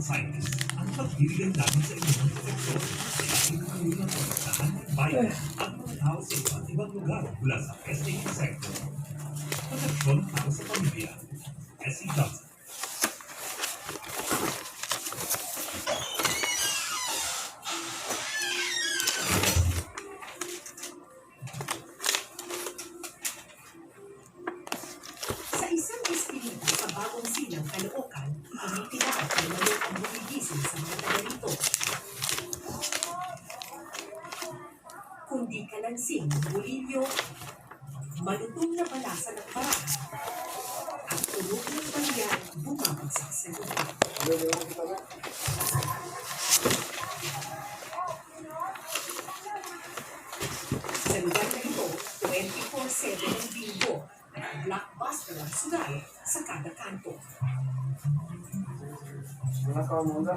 Scientist, ang pagbibigyan namin sa inyo ng proteksyon sa ating tulong ng pagkakaan ng bayan at mga tao sa iba't ibang lugar mula sa peste insekto. Proteksyon para sa pamilya. S.E. Johnson. Sa isang espiritu sa bagong silang Caloocan, umitinakot na lalong ang bumigising sa mga taga rito. Kundi kalansing ng bolilyo, malutong na balasan at parang, at tunog ng balian bumabagsak sa lupa. Sa lugar na ito, 24/7 ang bilbo at blockbuster ang sugal sa kada kanto. Mga kamuda.